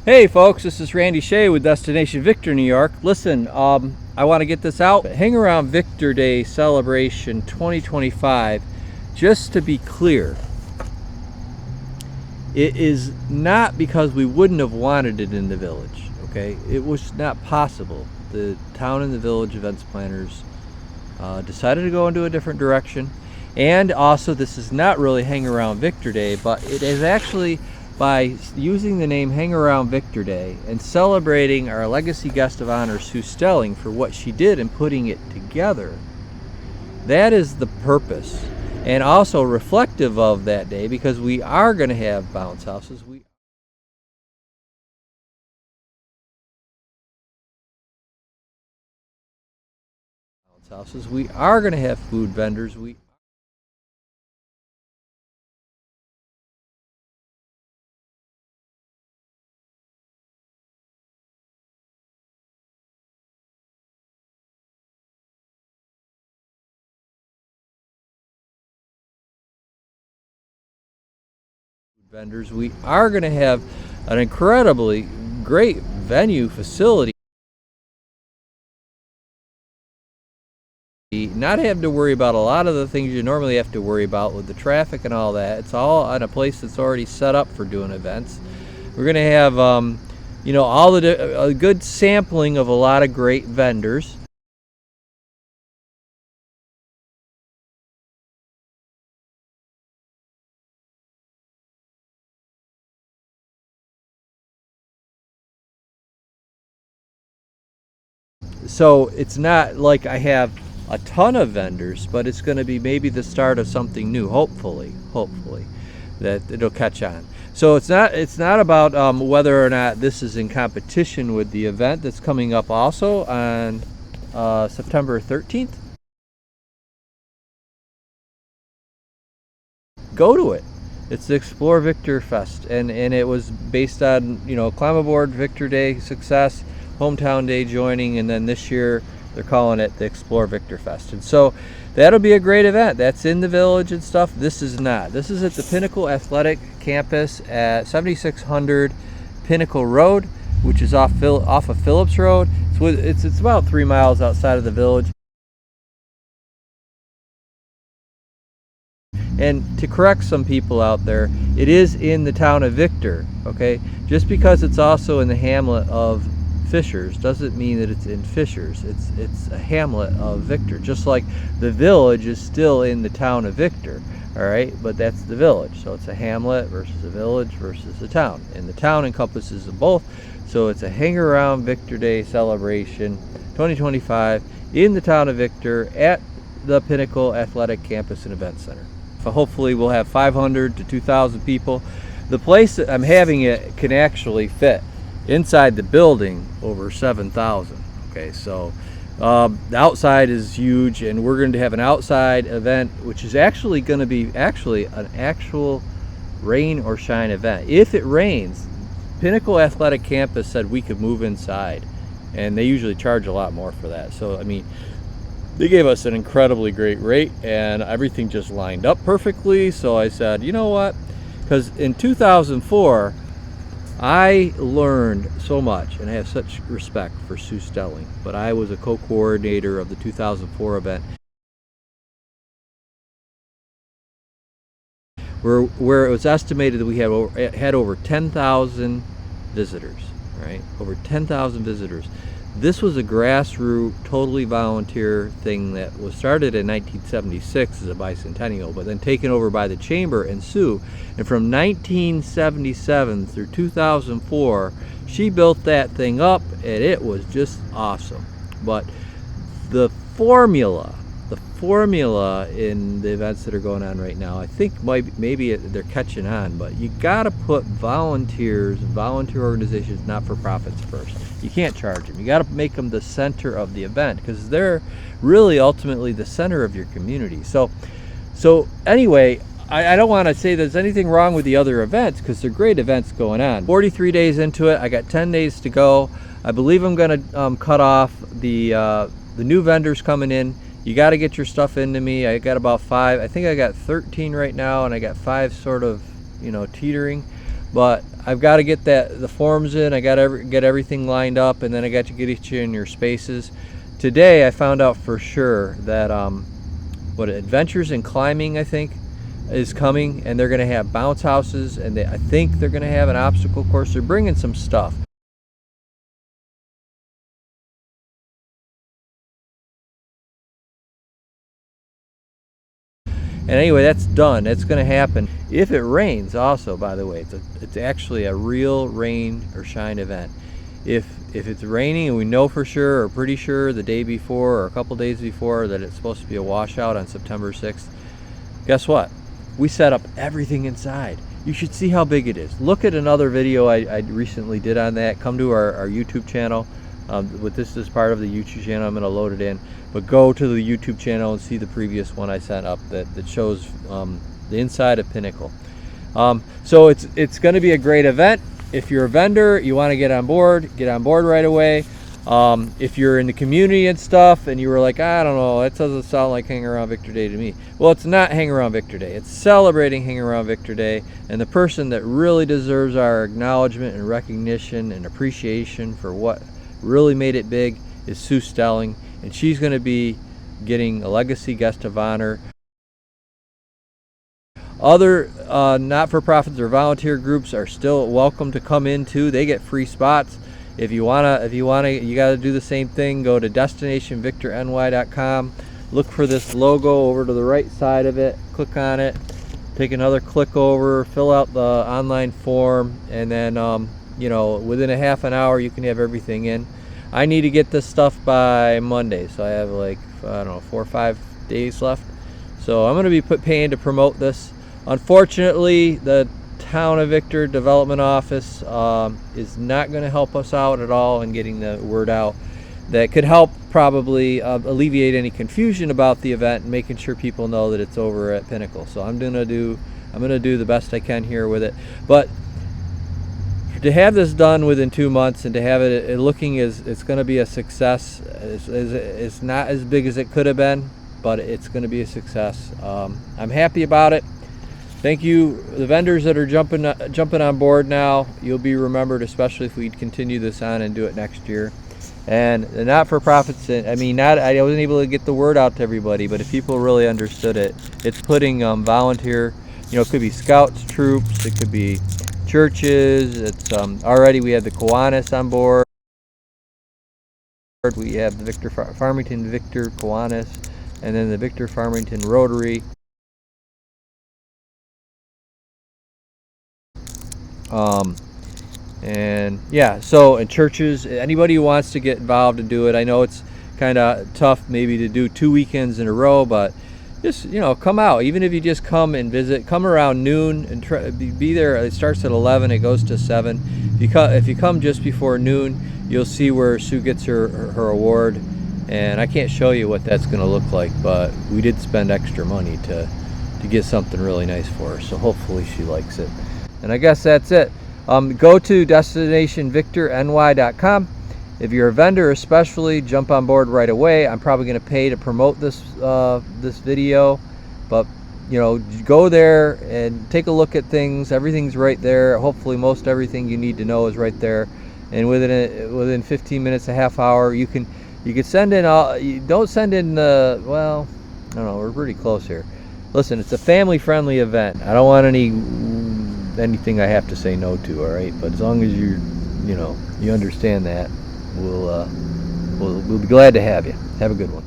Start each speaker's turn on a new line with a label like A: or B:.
A: Hey folks, this is Randy Shea with Destination Victor, New York. Listen, I want to get this out. Hang Around Victor Day Celebration 2025. Just to be clear, it is not because we wouldn't have wanted it in the village, okay? It was not possible. The town and the village events planners decided to go into a different direction. And also, this is not really Hang Around Victor Day, but it is actually by using the name Hang Around Victor Day and celebrating our legacy guest of honor, Sue Stelling, for what she did in putting it together. That is the purpose. And also reflective of that day, because we are going to have bounce houses. We are going to have food vendors. We are going to have an incredibly great venue facility. Not have to worry about a lot of the things you normally have to worry about with the traffic and all that. It's all on a place that's already set up for doing events. We're going to have, all a good sampling of a lot of great vendors. So it's not like I have a ton of vendors, but it's going to be maybe the start of something new. Hopefully, that it'll catch on. So it's not about whether or not this is in competition with the event that's coming up also on September 13th. Go to it. It's the Explore Victor Fest, and it was based on Climb Aboard Victor Day success, Hometown Day joining, and then this year they're calling it the Explore Victor Fest. And so that'll be a great event. That's in the village and stuff. This is not. This is at the Pinnacle Athletic Campus at 7600 Pinnacle Road, which is off of Phillips Road. It's about 3 miles outside of the village. And to correct some people out there, it is in the town of Victor, okay? Just because it's also in the hamlet of Fishers doesn't mean that it's in Fishers. It's a hamlet of Victor, just like the village is still in the town of Victor, all right? But that's the village, so it's a hamlet versus a village versus a town, and the town encompasses them both. So it's a Hang Around Victor Day celebration 2025 in the town of Victor at the Pinnacle Athletic Campus and Event Center. So hopefully we'll have 500 to 2,000 people. The place that I'm having it can actually fit inside the building over 7,000. Okay, so the outside is huge, and we're going to have an outside event, which is actually going to be an actual rain or shine event. If it rains, Pinnacle Athletic Campus said we could move inside, and they usually charge a lot more for that. So I mean, they gave us an incredibly great rate, and everything just lined up perfectly. So I said, you know what, because in 2004 I learned so much, and I have such respect for Sue Stelling, but I was a co-coordinator of the 2004 event, where it was estimated that we had over 10,000 visitors, right? Over 10,000 visitors. This was a grassroots, totally volunteer thing that was started in 1976 as a bicentennial, but then taken over by the Chamber and Sue. And from 1977 through 2004, she built that thing up, and it was just awesome. But the formula in the events that are going on right now, I think maybe they're catching on, but you got to put volunteer organizations, not-for-profits first. You can't charge them. You got to make them the center of the event, because they're really ultimately the center of your community. So anyway, I don't want to say there's anything wrong with the other events, because they're great events going on. 43 days into it, I got 10 days to go. I believe I'm going to cut off the new vendors coming in. You got to get your stuff into me. I got about 5. I think I got 13 right now, and I got 5 sort of, teetering. but I've got to get the forms in. I got to get everything lined up, and then I got to get you in your spaces. Today I found out for sure that what Adventures in Climbing, I think, is coming, and they're going to have bounce houses, and I think they're going to have an obstacle course. They're bringing some stuff. And anyway, that's done. It's going to happen. If it rains, also, by the way, it's actually a real rain or shine event. If it's raining and we know for sure or pretty sure the day before or a couple days before that it's supposed to be a washout on September 6th, guess what? We set up everything inside. You should see how big it is. Look at another video I recently did on that. Come to our YouTube channel. With this is part of the YouTube channel, I'm going to load it in. But go to the YouTube channel and see the previous one I sent up that shows the inside of Pinnacle. So it's going to be a great event. If you're a vendor, you want to get on board right away. If you're in the community and stuff and you were like, I don't know, that doesn't sound like Hang Around Victor Day to me. Well, it's not Hang Around Victor Day. It's celebrating Hang Around Victor Day, and the person that really deserves our acknowledgement and recognition and appreciation for what really made it big is Sue Stelling, and she's going to be getting a legacy guest of honor. Other not-for-profits or volunteer groups are still welcome to come in too. They get free spots. If you wanna, you gotta do the same thing. Go to destinationvictorny.com. Look for this logo over to the right side of it. Click on it. Take another click over. Fill out the online form, and then within a half an hour you can have everything in. I need to get this stuff by Monday, so I have like 4 or 5 days left. So I'm going to be paying to promote this. Unfortunately, the Town of Victor Development Office is not going to help us out at all in getting the word out. That could help probably alleviate any confusion about the event and making sure people know that it's over at Pinnacle. So I'm going to do the best I can here with it. But to have this done within 2 months and to have it looking as it's going to be a success, it's not as big as it could have been, but it's going to be a success. I'm happy about it. Thank you, the vendors that are jumping on board now. You'll be remembered, especially if we continue this on and do it next year. And the not-for-profits, I wasn't able to get the word out to everybody, but if people really understood it, it's putting volunteer, it could be scouts, troops, it could be churches. It's already we have the Kiwanis on board. We have the Farmington Victor Kiwanis, and then the Victor Farmington Rotary. And yeah, so in churches, anybody who wants to get involved and do it. I know it's kind of tough maybe to do 2 weekends in a row, but just come out. Even if you just come and visit, come around noon and be there. It starts at 11, it goes to 7. If you come just before noon, you'll see where Sue gets her award, and I can't show you what that's going to look like, but we did spend extra money to get something really nice for her, so hopefully she likes it. And I guess that's it. Go to destinationvictorny.com. If you're a vendor especially, jump on board right away. I'm probably going to pay to promote this video, but go there and take a look at things. Everything's right there. Hopefully most everything you need to know is right there, and within 15 minutes, a half hour, you can send in don't send in well, I don't know, we're pretty close here. Listen, it's a family-friendly event. I don't want anything I have to say no to, all right? But as long as you understand that, we'll be glad to have you. Have a good one.